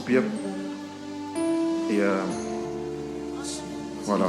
soupir. Et voilà.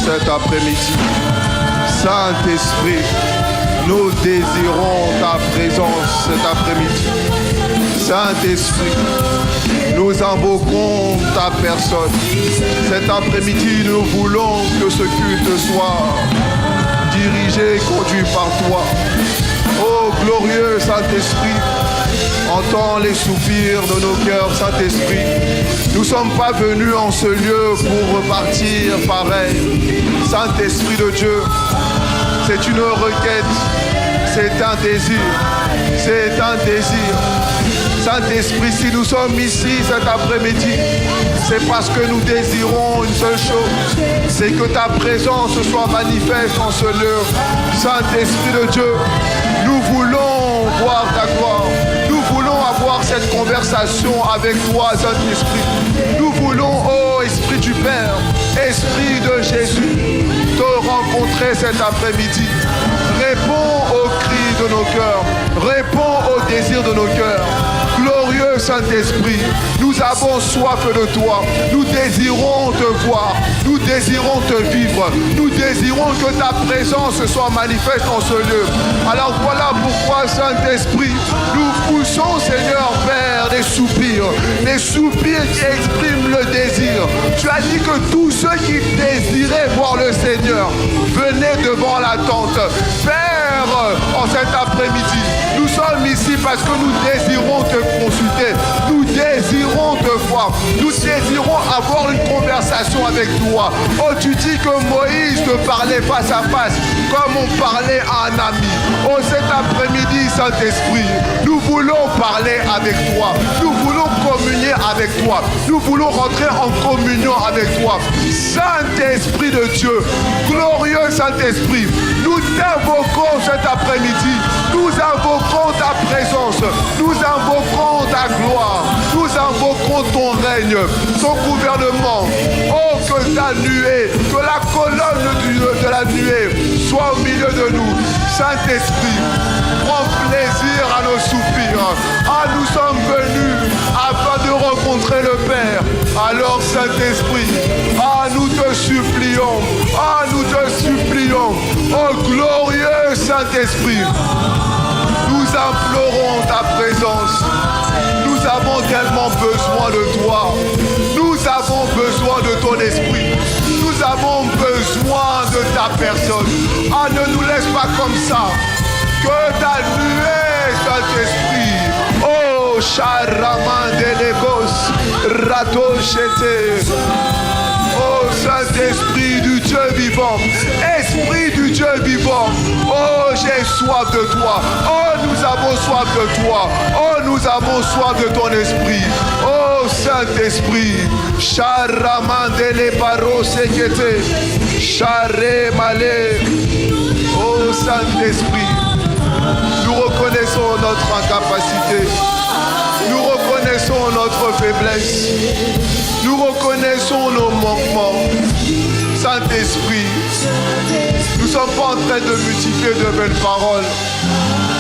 Cet après-midi, Saint-Esprit, nous désirons ta présence cet après-midi. Saint-Esprit, nous invoquons ta personne. Cet après-midi, nous voulons que ce culte soit dirigé et conduit par toi. Ô glorieux Saint-Esprit, entends les soupirs de nos cœurs, Saint-Esprit. Nous ne sommes pas venus en ce lieu pour repartir pareil. Saint-Esprit de Dieu, c'est une requête, c'est un désir, c'est un désir. Saint-Esprit, si nous sommes ici cet après-midi, c'est parce que nous désirons une seule chose, c'est que ta présence soit manifeste en ce lieu. Saint-Esprit de Dieu, nous voulons voir ta gloire. Nous voulons avoir cette conversation avec toi, Saint-Esprit. Nous voulons, ô Esprit du Père, Esprit de Jésus, te rencontrer cet après-midi. Réponds aux cris de nos cœurs, réponds aux désirs de nos cœurs. Glorieux Saint-Esprit, nous avons soif de toi. Nous désirons te voir, nous désirons te vivre. Nous désirons que ta présence soit manifeste en ce lieu. Alors voilà pourquoi, Saint-Esprit, nous poussons, Seigneur, vers des soupirs qui expriment le désir. Tu as dit que tous ceux qui désiraient voir le Seigneur venaient devant la tente. Père, en cet après-midi, nous sommes ici parce que nous désirons te consulter. Nous désirons te voir. toi. Nous désirons avoir une conversation avec toi. Oh, tu dis que Moïse te parlait face à face, comme on parlait à un ami. Oh, cet après-midi, Saint-Esprit, nous voulons parler avec toi. Nous voulons communier avec toi. Nous voulons rentrer en communion avec toi. Saint-Esprit de Dieu, glorieux Saint-Esprit, nous t'invoquons cet après-midi. Nous invoquons ta présence. Nous invoquons ta gloire. Nous invoquons ton règne, ton gouvernement. Oh, que ta nuée, que la colonne de la nuée soit au milieu de nous. Saint-Esprit, prends plaisir à nos soupirs. Ah, nous sommes venus afin de rencontrer le Père. Alors, Saint-Esprit, ah, nous te supplions. Ah, nous te supplions. Oh, glorieux Saint-Esprit, nous implorons ta présence. Nous avons tellement besoin de toi. Nous avons besoin de ton esprit. Nous avons besoin de ta personne. Ah, ne nous laisse pas comme ça. Que ta nuée, Saint-Esprit. Oh, Charaman de Légos, Ratochete. Oh, Saint-Esprit du Dieu vivant, Esprit du Dieu vivant, oh, j'ai soif de toi. Oh, nous avons soif de toi. Oh, nous avons soif de ton esprit. Oh, Saint-Esprit, Charamandele Barosekete, Charé Malé. Oh, Saint-Esprit, nous reconnaissons notre incapacité. Nous reconnaissons notre faiblesse. Nous reconnaissons nos manquements. Saint-Esprit, nous ne sommes pas en train de multiplier de belles paroles,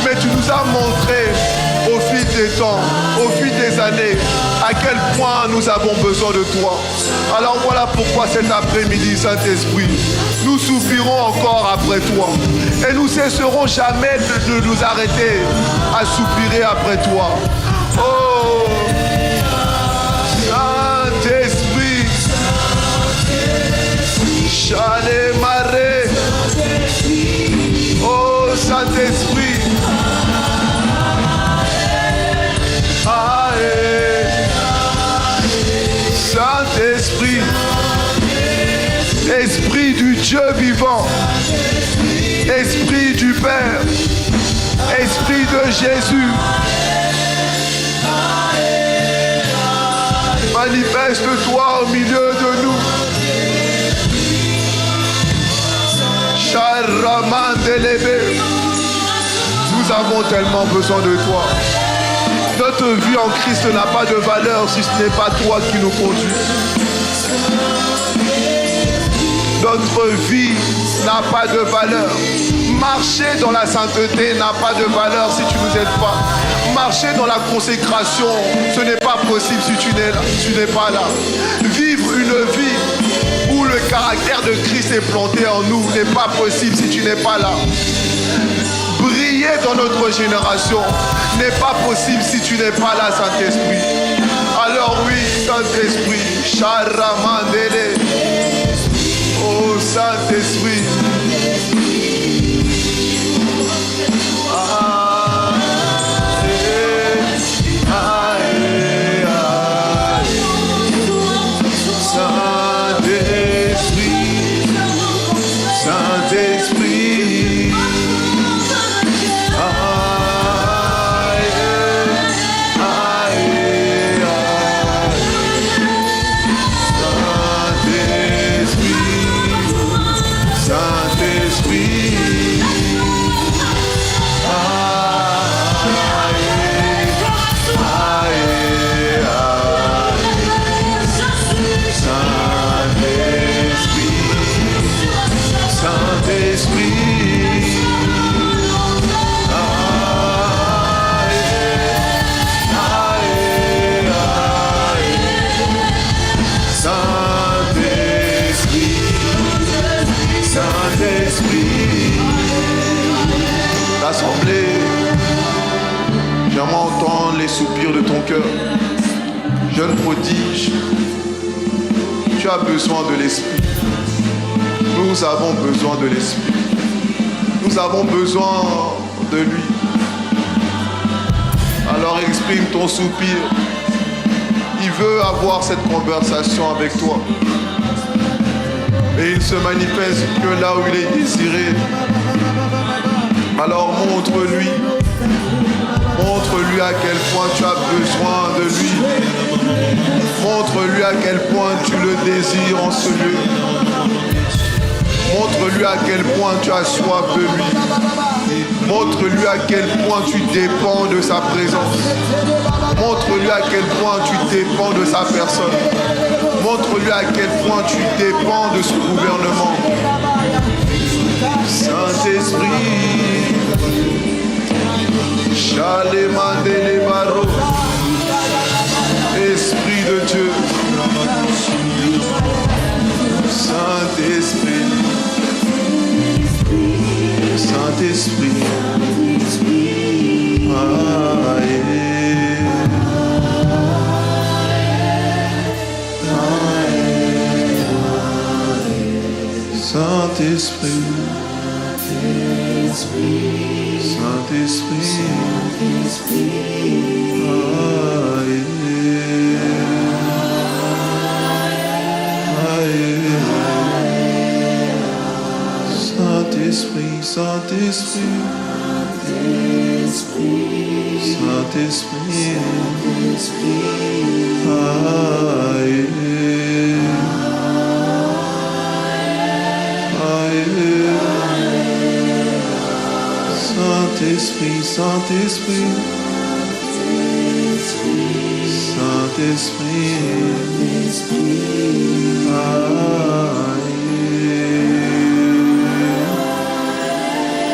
mais tu nous as montré au fil des temps, au fil des années, à quel point nous avons besoin de toi. Alors voilà pourquoi cet après-midi, Saint-Esprit, nous soupirons encore après toi. Et nous cesserons jamais de nous arrêter à soupirer après toi. Oh, Saint-Esprit, Chalet Maré. Oh, Saint-Esprit, Saint-Esprit, Esprit du Dieu vivant, Esprit du Père, Esprit de Jésus, manifeste-toi au milieu de nous. Charaman Delébé, nous avons tellement besoin de toi. Notre vie en Christ n'a pas de valeur si ce n'est pas toi qui nous conduis. Notre vie n'a pas de valeur. Marcher dans la sainteté n'a pas de valeur si tu ne nous aides pas. Marcher dans la consécration, ce n'est pas possible si tu n'es pas là. Vivre une vie où le caractère de Christ est planté en nous n'est pas possible si tu n'es pas là. Briller dans notre génération n'est pas possible si tu n'es pas là, Saint-Esprit. Alors oui, Saint-Esprit, Charamandele. Oh, Saint-Esprit. J'aimerais entendre les soupirs de ton cœur. Jeune prodige, tu as besoin de l'Esprit. Nous avons besoin de l'Esprit. Nous avons besoin de lui. Alors exprime ton soupir. Il veut avoir cette conversation avec toi. Et il se manifeste que là où il est désiré. Alors montre-lui. Montre-lui à quel point tu as besoin de lui. Montre-lui à quel point tu le désires en ce lieu. Montre-lui à quel point tu as soif de lui. Montre-lui à quel point tu dépends de sa présence. Montre-lui à quel point tu dépends de sa personne. Montre-lui à quel point tu dépends de ce gouvernement. Saint-Esprit, Chalemandele Baro, Esprit de Dieu, Saint-Esprit, Saint-Esprit, Saint-Esprit, Saint-Esprit, Saint-Esprit, Saint-Esprit, Saint-Esprit,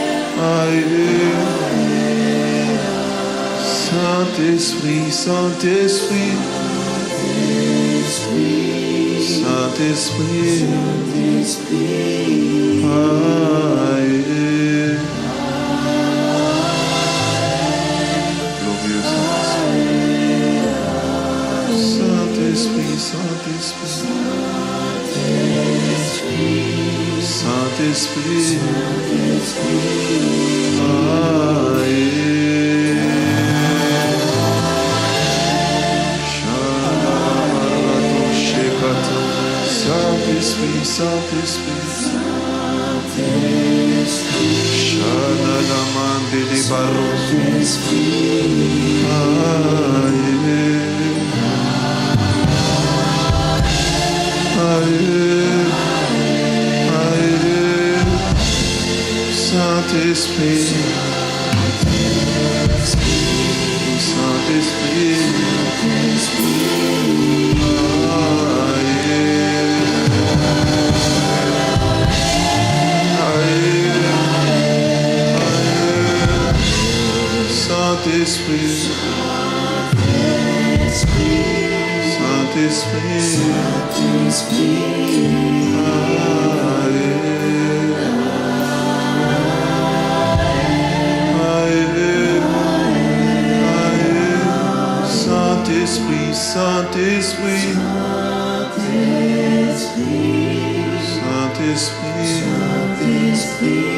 Saint-Esprit, Saint-Esprit, Saint-Esprit, Saint-Esprit, Saint-Esprit, Saint-Esprit, Saint-Esprit, Saint-Esprit, Saint-Esprit, Saint-Esprit, Shanalamandele Baros, Saint-Esprit, Saint-Esprit, Saint-Esprit, Saint-Esprit, Saint-Esprit,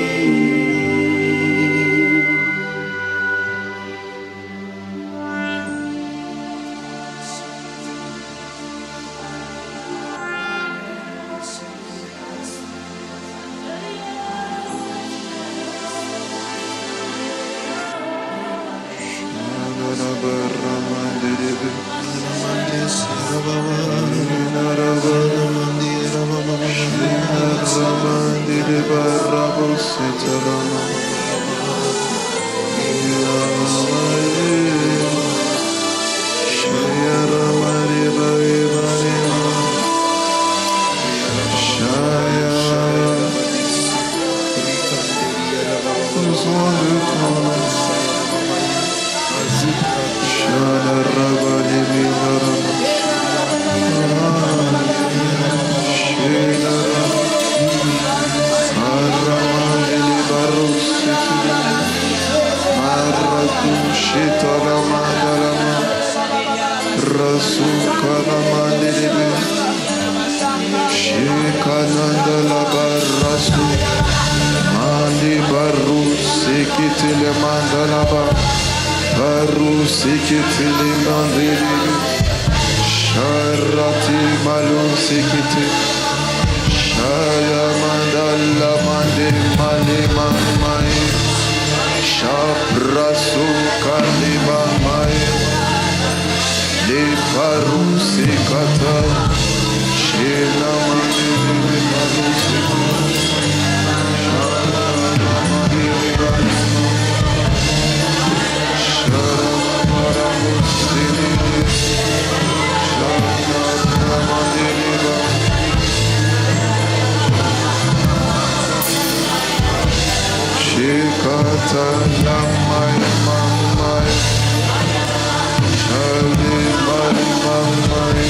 Sharati malo sekete. Shaya mandala mande male mamai. Shabraso kaleba mai. Le paru sekata. Shela mande paru sekata. Shikata lamai mamai, shali mai mamai,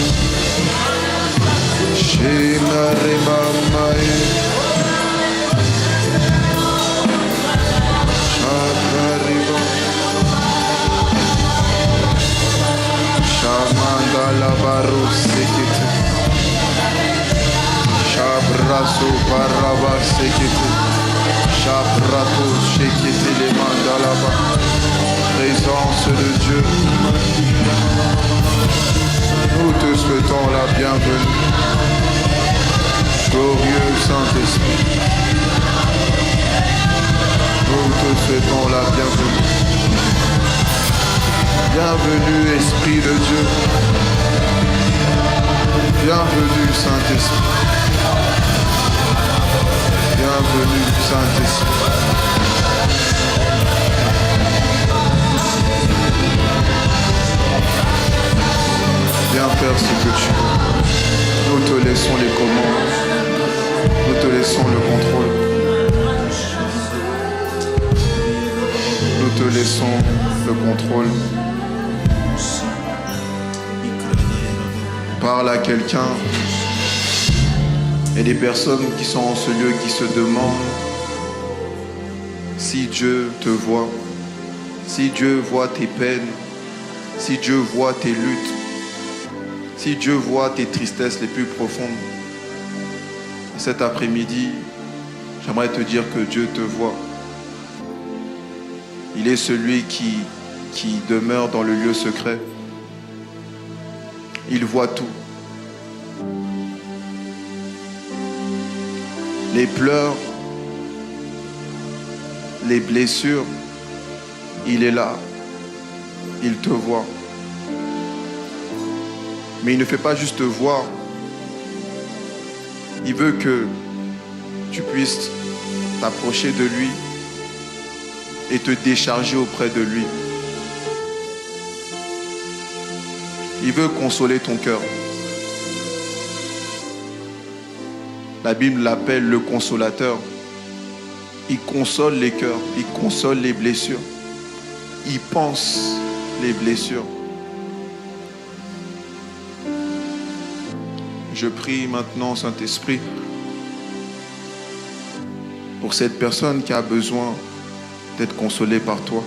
shinari mamai, shakariba, shamandala baru sekite, shabrasu paraba sekite. Shabrato, shekete les mains dans la bas. Présence de Dieu. Nous te souhaitons la bienvenue. Glorieux Saint-Esprit. Nous te souhaitons la bienvenue. Bienvenue Esprit de Dieu. Bienvenue Saint-Esprit. Bienvenue Saint-Esprit. Viens faire ce que tu veux. Nous te laissons les commandes. Nous te laissons le contrôle. Nous te laissons le contrôle. Parle à quelqu'un. Et des personnes qui sont en ce lieu qui se demandent si Dieu te voit, si Dieu voit tes peines, si Dieu voit tes luttes, si Dieu voit tes tristesses les plus profondes. Cet après-midi, j'aimerais te dire que Dieu te voit. Il est celui qui demeure dans le lieu secret. Il voit tout. Les pleurs, les blessures, il est là, il te voit. Mais il ne fait pas juste te voir, il veut que tu puisses t'approcher de lui et te décharger auprès de lui. Il veut consoler ton cœur. La Bible l'appelle le consolateur. Il console les cœurs, il console les blessures. Il pense les blessures. Je prie maintenant, Saint-Esprit, pour cette personne qui a besoin d'être consolée par toi.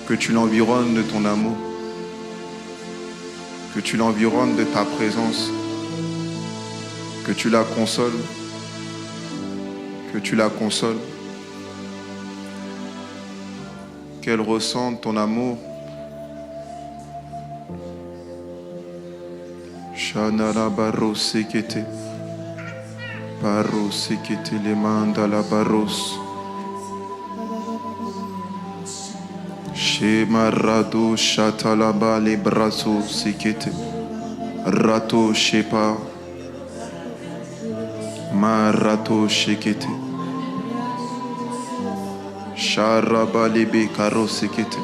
Que tu l'environnes de ton amour. Que tu l'environnes de ta présence. Que tu la consoles, que tu la consoles, qu'elle ressente ton amour. Shanara barro sekete, barro sekete les mains dans la barros. Shema rado shatalaba les brazos sekete, rato shepa. Marato shekete. Sharabalebe karo sekete.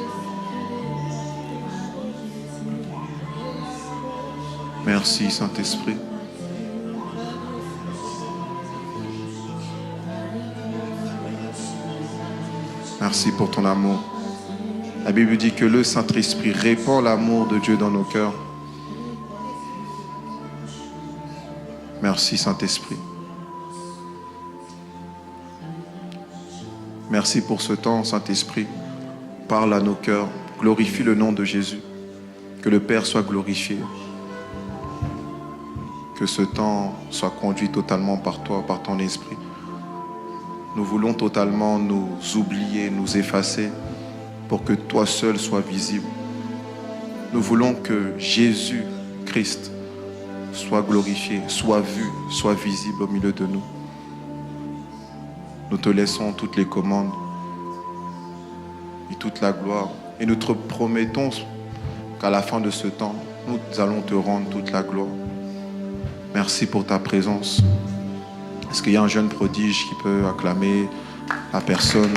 Merci Saint-Esprit. Merci pour ton amour. La Bible dit que le Saint-Esprit répand l'amour de Dieu dans nos cœurs. Merci Saint-Esprit. Merci pour ce temps, Saint-Esprit. Parle à nos cœurs. Glorifie le nom de Jésus. Que le Père soit glorifié. Que ce temps soit conduit totalement par toi, par ton esprit. Nous voulons totalement nous oublier, nous effacer pour que toi seul sois visible. Nous voulons que Jésus-Christ soit glorifié, soit vu, soit visible au milieu de nous. Nous te laissons toutes les commandes et toute la gloire. Et nous te promettons qu'à la fin de ce temps, nous allons te rendre toute la gloire. Merci pour ta présence. Est-ce qu'il y a un jeune prodige qui peut acclamer la personne